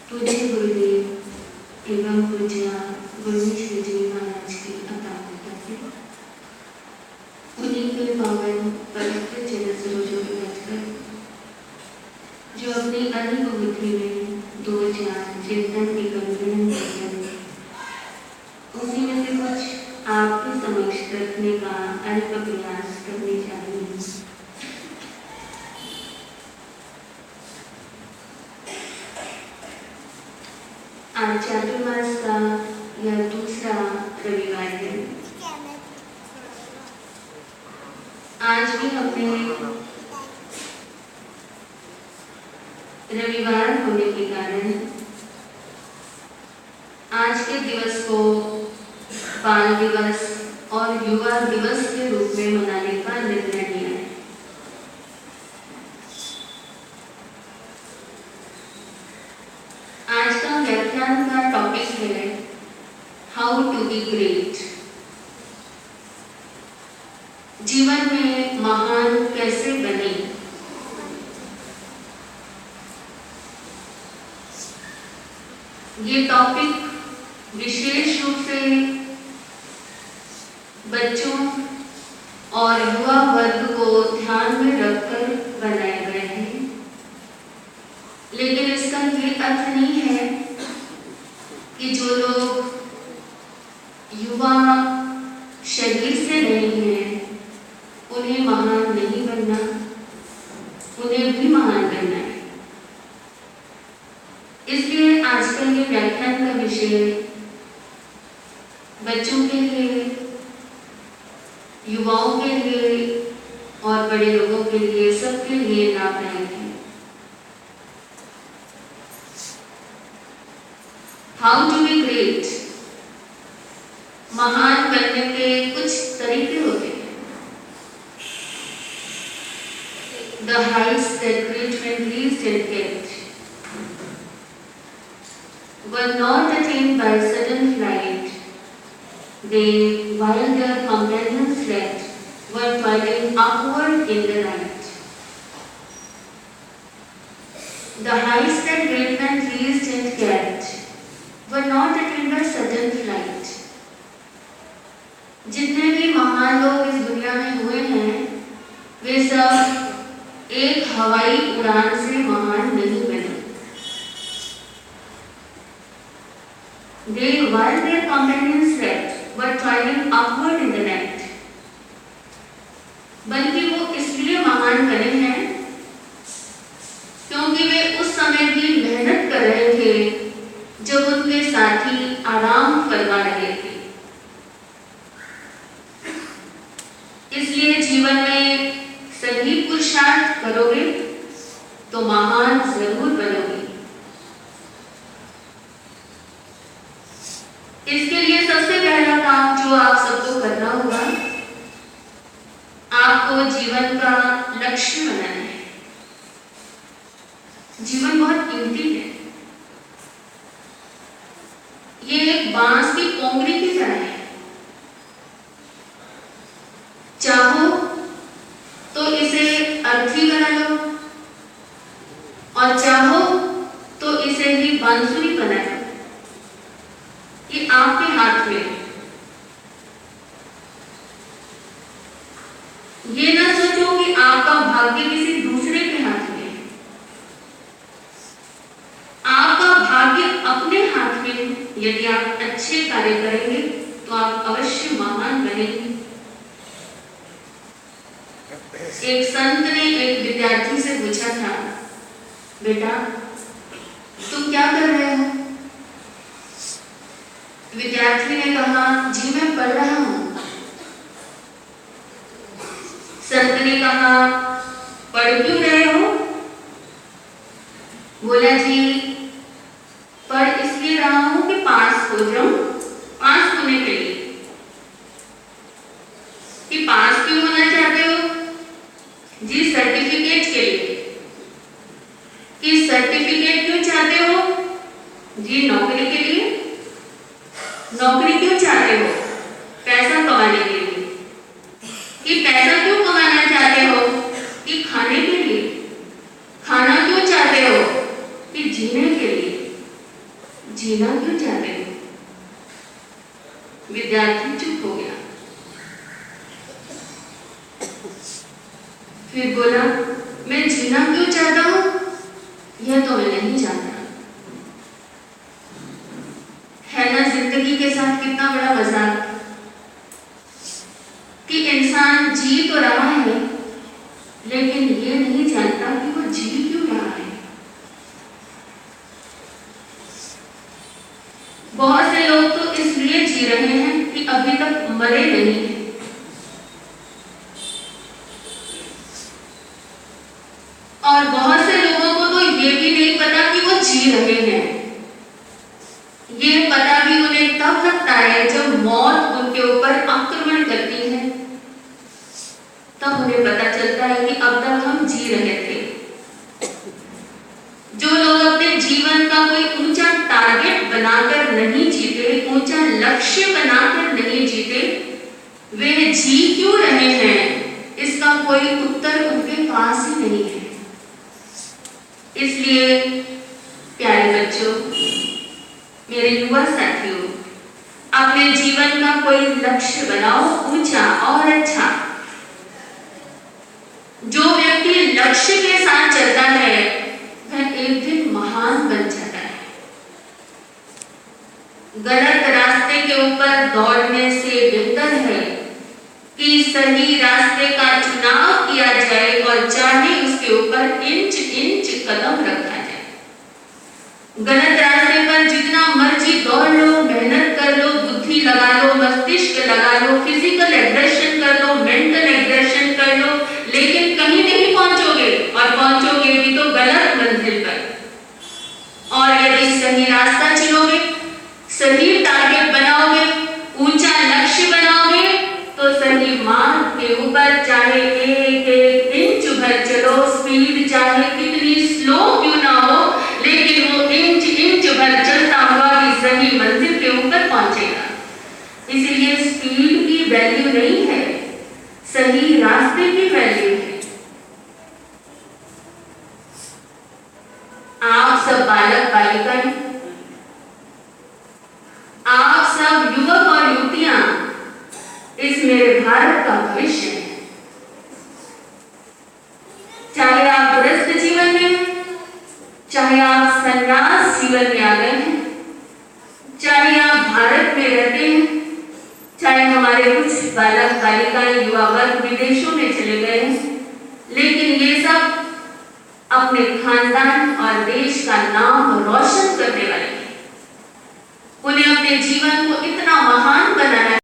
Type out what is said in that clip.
पूज्य गुरुदेव एवं पूज्य गुरुश्री जी महाराज की अपार से उन्हीं के पावन पवित्र चरण सरोजों में बैठकर जो अपनी अनिक बुद्धि में दो चार चिंतन की कल्पना करते हैं, उसी में से कुछ आपके समक्ष रखने का अल्प प्रयास करने चाहिए। आज चातुर्मास का यह दूसरा रविवार है। आज भी हमने रविवार होने के कारण आज के दिवस को बाल दिवस और युवा दिवस के रूप में मनाने का निर्णय लिया है। आज का व्याख्यान का टॉपिक है हाउ टू बी ग्रेट। जीवन में महान कैसे बने। ये टॉपिक विशेष रूप से बच्चों और युवा वर्ग को ध्यान में रखकर बनाए गए हैं, लेकिन इसका ये अर्थ नहीं है कि जो लोग युवा शरीर से नहीं हैं उन्हें महान नहीं बनना, उन्हें भी महान बनना है। इसलिए आज का ये व्याख्यान का विषय बच्चों के लिए, युवाओं के लिए और बड़े लोगों के लिए, सबके लिए लाभदायक है। How to be great. महान बनने के कुछ तरीके होते हैं। The heights that great men reached and kept were not attained by sudden flight. They, while their companions slept, were toiling upward in the night. The heights that great men reached and kept were not attained by sudden flight. जितने भी महान लोग इस दुनिया में हुए हैं, वे सब एक हवाई उड़ान से महान नहीं बने। They, while their companions slept, were toiling upward in the night. बल्कि वो इसलिए महान बने हैं क्योंकि वे उस समय भी मेहनत कर रहे थे जब उनके साथी आराम फरमा रहे थे। इसलिए जीवन में सही पुरुषार्थ करोगे तो महान जरूर बनोगे। इसके लिए सबसे पहला काम जो आप सबको करना होगा, आपको जीवन का लक्ष्य बनाना है। जीवन बहुत कीमती है। ये एक बांस की पोंगरी की तरह है। चाहो तो इसे अर्थी बना लो और चाहो तो इसे ही बांसुरी बना लो। ये आपके हाथ में है। ये ना सोचो कि आपका भाग्य किसी दूसरे के हाथ में है। आपका भाग्य अपने हाथ में है। यदि आप अच्छे कार्य करेंगे तो आप अवश्य महान बनेंगे। एक संत ने एक विद्यार्थी से पूछा था, बेटा तुम क्या कर रहे हो? विद्यार्थी ने कहा, जी मैं पढ़ रहा हूं। संत ने कहा, पढ़ क्यों रहे हो? बोला, जी पढ़ इसलिए रहा हूं कि पास हो जाऊं। पास होने के लिए। कि पास क्यों होना चाहते हो? जी सर्टिफिकेट के लिए। कि सर्टिफिकेट क्यों चाहते हो? जी नौकरी के लिए। नौकरी क्यों चाहते हो? पैसा कमाने के लिए। कि पैसा क्यों कमाना चाहते हो? कि खाने के लिए। जीना क्यों चाहते हो? विद्यार्थी चुप हो गया। फिर बोला, मैं जीना क्यों चाहता हूं यह तो मैं नहीं जानता। है ना जिंदगी के साथ कितना बड़ा मजाक कि इंसान जी तो रहा है लेकिन ये नहीं जानता कि वो जी क्यों रहा है। बहुत से लोग तो इसलिए जी रहे हैं कि अभी तक मरे नहीं हैं। और बहुत से लोगों को तो ये भी नहीं पता कि वो जी रहे हैं। ये पता भी उन्हें तब लगता है जब मौत उनके ऊपर आक्रमण करती है, तब उन्हें पता चलता है कि अब तक हम जी रहे थे। जो लोग अपने जीवन का कोई ऊंचा टारगेट बनाकर नहीं जीते, ऊंचा लक्ष्य बनाकर नहीं जीते, वे जी क्यों रहे हैं इसका कोई उत्तर उनके पास ही नहीं है। इसलिए प्यारे बच्चों, मेरे युवा साथियों, अपने जीवन का कोई लक्ष्य बनाओ ऊंचा और अच्छा। जो व्यक्ति लक्ष्य के साथ चलता है वह एक दिन महान बन जाता है। गलत रास्ते के ऊपर दौड़ने से बेहतर है कि सही रास्ते का चुनाव किया जाए और चाहे उसके ऊपर इंच इंच कदम रखा जाए। गलत रास्ते पर जितना मर्जी दौड़ लो, मेहनत कर लो, बुद्धि लगा लो, मस्तिष्क लगा लो, फिजिकल एग्रेशन कर लो, मेंटल एग्रेशन कर लो, लेकिन कहीं नहीं पहुंचोगे और पहुंचोगे भी तो गलत मंजिल पर। और यदि सही रास्ता चुनोगे, सही टारगेट बनाओगे, ऊंचा लक्ष्य बनाओगे, तो सही मार्ग के ऊपर चाहे एक एक इंच भर चलो, स्पीड चाहे कितनी स्लो क्यों ना हो, लेकिन वो इंच इंच भर चलता हुआ भी सही मंजिल के ऊपर पहुंचेगा। इसीलिए स्पीड की वैल्यू नहीं है, सही रास्ते की वैल्यू है। आप सब बालक बालिकाएं, आप सब युवक और युवतियां इस मेरे भारत का भविष्य है। चाहे आप गृहस्थ जीवन में, चाहे आप संन्यास जीवन में आ गए हैं, चाहे आप भारत में रहते हैं, चाहे हमारे कुछ बालक बालिकाएं युवा वर्ग विदेशों में चले गए हैं, लेकिन ये सब अपने खानदान और देश का नाम रोशन करने वाले हैं। उन्हें अपने जीवन को इतना महान बनाना